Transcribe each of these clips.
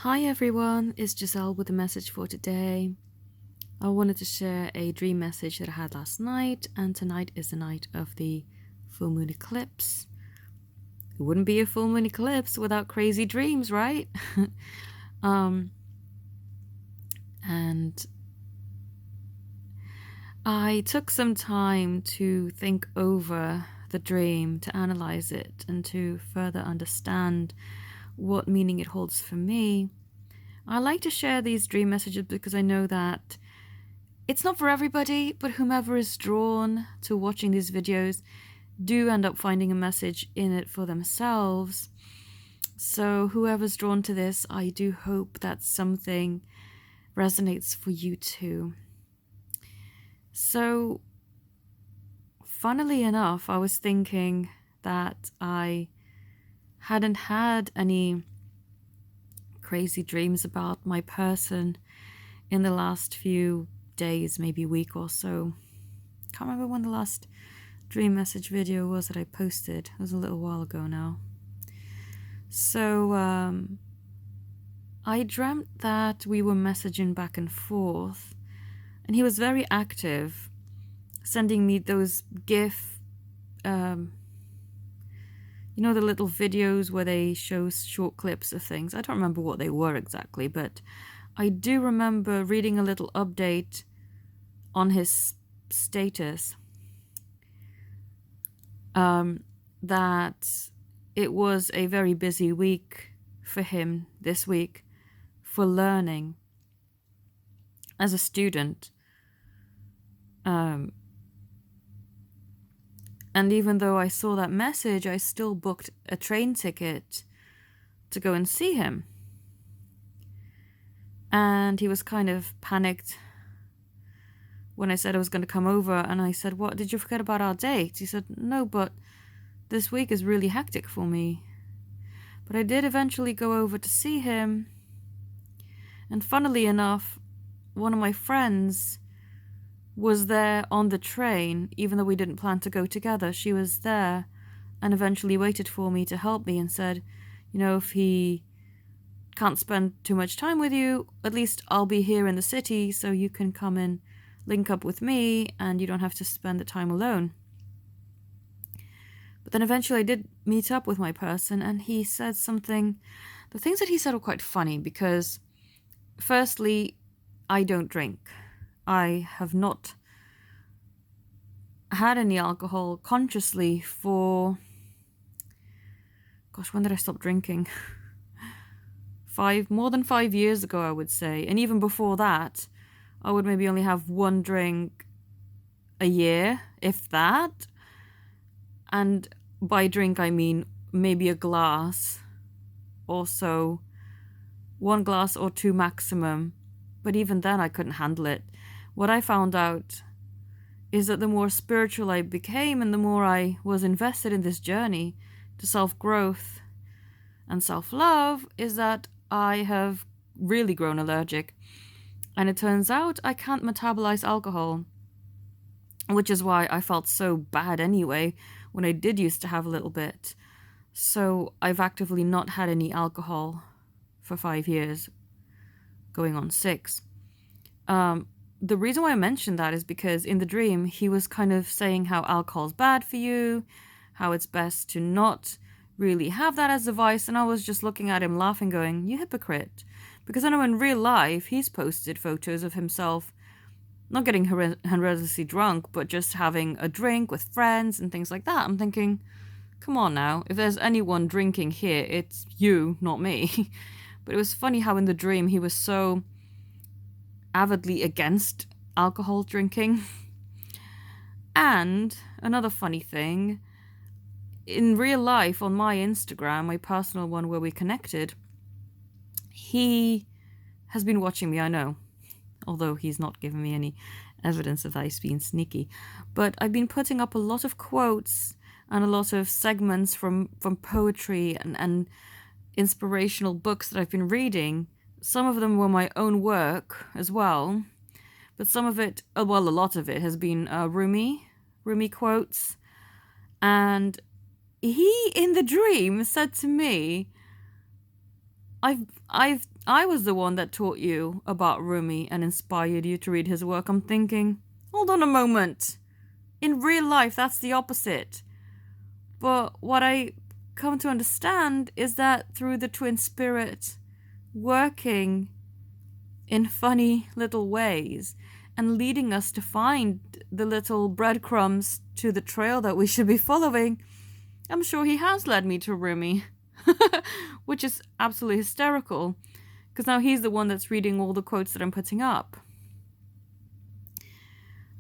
Hi everyone, it's Giselle with a message for today. I wanted to share a dream message that I had last night, and tonight is the night of the full moon eclipse. It wouldn't be a full moon eclipse without crazy dreams, right? And I took some time to think over the dream, to analyze it, and to further understand what meaning it holds for me. I like to share these dream messages because I know that it's not for everybody, but whomever is drawn to watching these videos do end up finding a message in it for themselves. So whoever's drawn to this, I do hope that something resonates for you too. So, funnily enough, I was thinking that I hadn't had any crazy dreams about my person in the last few days, maybe week or so. Can't remember when the last dream message video was that I posted. It was a little while ago now. So I dreamt that we were messaging back and forth, and he was very active, sending me those GIF, the little videos where they show short clips of things. I don't remember what they were exactly, but I do remember reading a little update on his status that it was a very busy week for him this week for learning as a student. And even though I saw that message, I still booked a train ticket to go and see him. And he was kind of panicked when I said I was going to come over, and I said, "What, did you forget about our date?" He said, "No, but this week is really hectic for me." But I did eventually go over to see him, and funnily enough, one of my friends was there on the train, even though we didn't plan to go together. She was there and eventually waited for me to help me and said, if he can't spend too much time with you, at least I'll be here in the city so you can come and link up with me and you don't have to spend the time alone. But then eventually I did meet up with my person, and he said something. The things that he said were quite funny because, firstly, I don't drink. I have not had any alcohol consciously for, when did I stop drinking? More than 5 years ago, I would say. And even before that, I would maybe only have one drink a year, if that. And by drink, I mean maybe a glass or so, 1 glass or 2 maximum. But even then, I couldn't handle it. What I found out is that the more spiritual I became and the more I was invested in this journey to self-growth and self-love, is that I have really grown allergic. And it turns out I can't metabolize alcohol, which is why I felt so bad anyway when I did used to have a little bit. So I've actively not had any alcohol for 5 years, going on 6. The reason why I mentioned that is because in the dream, he was kind of saying how alcohol's bad for you, how it's best to not really have that as a vice, and I was just looking at him laughing, going, "You hypocrite." Because I know in real life, he's posted photos of himself not getting horrendously drunk, but just having a drink with friends and things like that. I'm thinking, come on now, if there's anyone drinking here, it's you, not me. But it was funny how in the dream he was so avidly against alcohol drinking. And another funny thing, in real life on my Instagram, my personal one where we connected, he has been watching me, I know, although he's not given me any evidence of that he's been sneaky. But I've been putting up a lot of quotes and a lot of segments from poetry and inspirational books that I've been reading. Some of them were my own work as well, but some of it, a lot of it has been Rumi quotes. And he, in the dream, said to me, I was the one that taught you about Rumi and inspired you to read his work. I'm thinking, hold on a moment. In real life, that's the opposite. But what I come to understand is that through the twin spirit working in funny little ways and leading us to find the little breadcrumbs to the trail that we should be following, I'm sure he has led me to Rumi, which is absolutely hysterical, because now he's the one that's reading all the quotes that I'm putting up.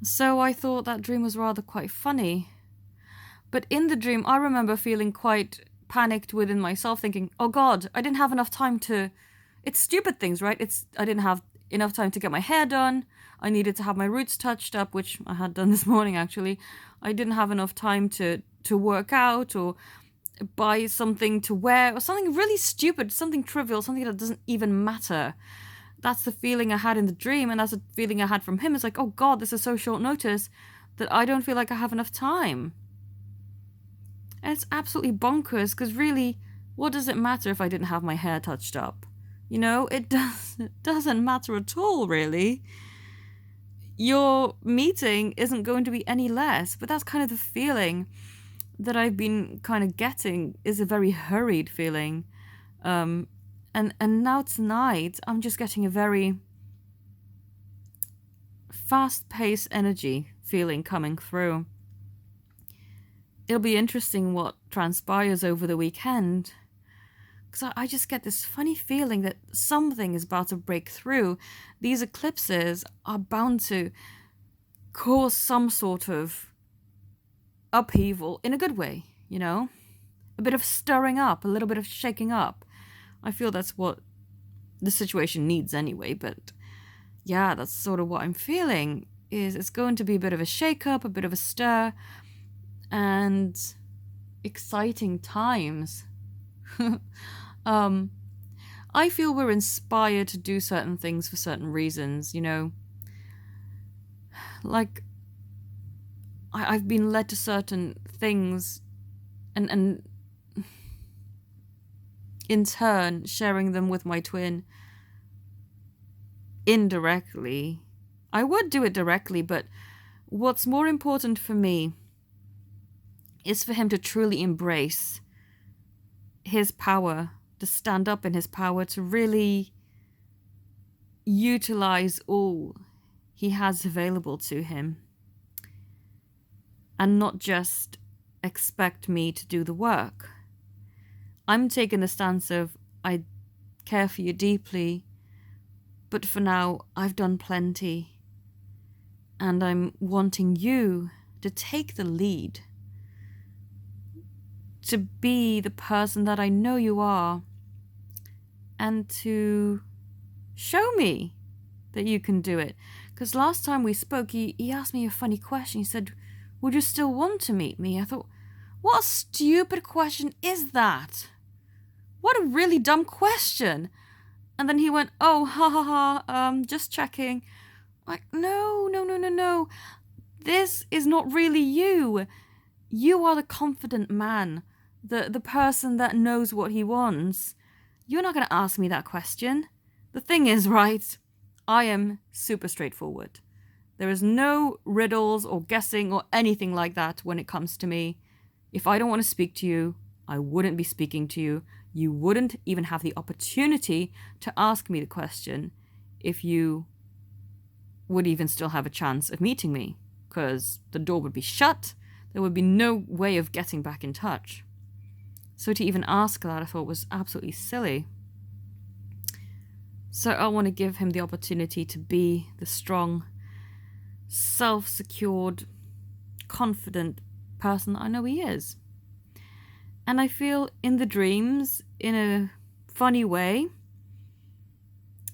So I thought that dream was rather quite funny. But in the dream, I remember feeling quite panicked within myself, thinking, oh God, I didn't have enough time to... It's stupid things, right? I didn't have enough time to get my hair done. I needed to have my roots touched up, which I had done this morning, actually. I didn't have enough time to work out or buy something to wear or something really stupid, something trivial, something that doesn't even matter. That's the feeling I had in the dream, and that's the feeling I had from him. It's like, oh God, this is so short notice that I don't feel like I have enough time. And it's absolutely bonkers, because really, what does it matter if I didn't have my hair touched up? You know, it doesn't matter at all, really. Your meeting isn't going to be any less, but that's kind of the feeling that I've been kind of getting, is a very hurried feeling. And now tonight, I'm just getting a very fast-paced energy feeling coming through. It'll be interesting what transpires over the weekend, because I just get this funny feeling that something is about to break through. These eclipses are bound to cause some sort of upheaval in a good way, you know? A bit of stirring up, a little bit of shaking up. I feel that's what the situation needs anyway, but yeah, that's sort of what I'm feeling, is it's going to be a bit of a shake-up, a bit of a stir, and exciting times. I feel we're inspired to do certain things for certain reasons, you know. Like, I've been led to certain things and in turn sharing them with my twin indirectly. I would do it directly, but what's more important for me is for him to truly embrace his power, to stand up in his power, to really utilize all he has available to him, and not just expect me to do the work. I'm taking the stance of, I care for you deeply, but for now I've done plenty, and I'm wanting you to take the lead, to be the person that I know you are, and to show me that you can do it. Because last time we spoke, he asked me a funny question. He said, would you still want to meet me? I thought, what a stupid question is that? What a really dumb question. And then he went, oh, ha ha ha, just checking. Like, no. This is not really you. You are the confident man, the person that knows what he wants. You're not going to ask me that question. The thing is, right, I am super straightforward. There is no riddles or guessing or anything like that when it comes to me. If I don't want to speak to you, I wouldn't be speaking to you. You wouldn't even have the opportunity to ask me the question if you would even still have a chance of meeting me, because the door would be shut. There would be no way of getting back in touch. So to even ask that, I thought was absolutely silly. So I want to give him the opportunity to be the strong, self-secured, confident person that I know he is. And I feel in the dreams, in a funny way,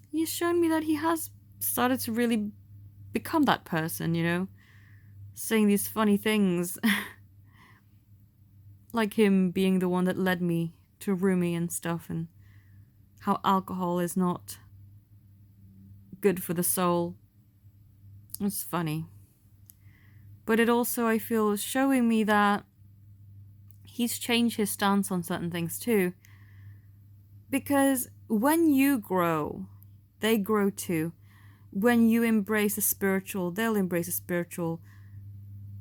he's shown me that he has started to really become that person, you know, saying these funny things. Like him being the one that led me to Rumi and stuff, and how alcohol is not good for the soul. It's funny. But it also, I feel, is showing me that he's changed his stance on certain things too. Because when you grow, they grow too. When you embrace the spiritual, they'll embrace the spiritual.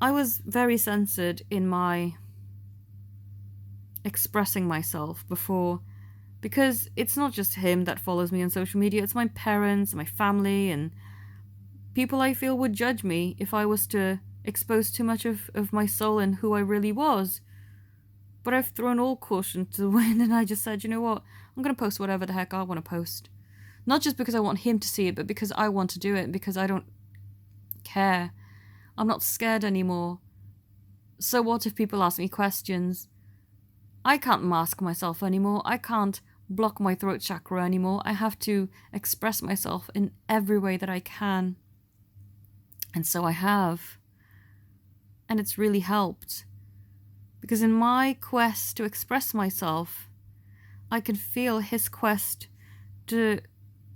I was very censored in my expressing myself before, because it's not just him that follows me on social media, it's my parents, my family, and people I feel would judge me if I was to expose too much of my soul and who I really was. But I've thrown all caution to the wind and I just said, you know what, I'm going to post whatever the heck I want to post. Not just because I want him to see it, but because I want to do it, because I don't care. I'm not scared anymore. So what if people ask me questions? I can't mask myself anymore. I can't block my throat chakra anymore. I have to express myself in every way that I can. And so I have. And it's really helped. Because in my quest to express myself, I can feel his quest to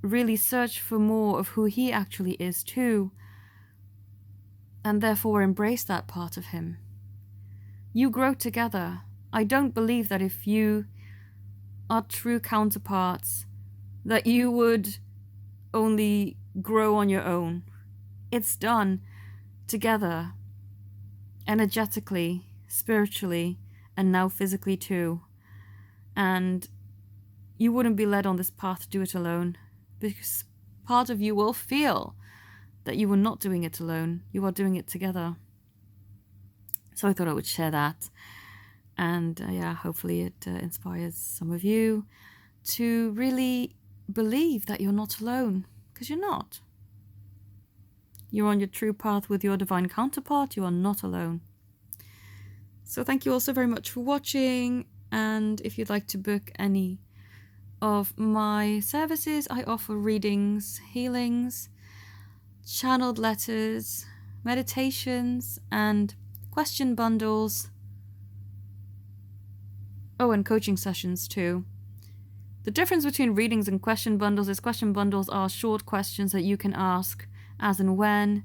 really search for more of who he actually is too. And therefore embrace that part of him. You grow together. I don't believe that if you are true counterparts, that you would only grow on your own. It's done together, energetically, spiritually, and now physically too. And you wouldn't be led on this path to do it alone, because part of you will feel that you are not doing it alone. You are doing it together. So I thought I would share that. And hopefully it inspires some of you to really believe that you're not alone, because you're not. You're on your true path with your divine counterpart. You are not alone. So thank you all so very much for watching. And if you'd like to book any of my services, I offer readings, healings, channeled letters, meditations, and question bundles. Oh, and coaching sessions too. The difference between readings and question bundles is question bundles are short questions that you can ask as and when,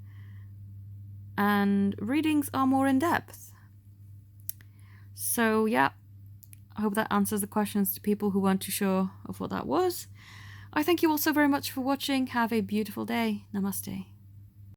and readings are more in depth. So yeah, I hope that answers the questions to people who weren't too sure of what that was. I thank you all so very much for watching. Have a beautiful day. Namaste.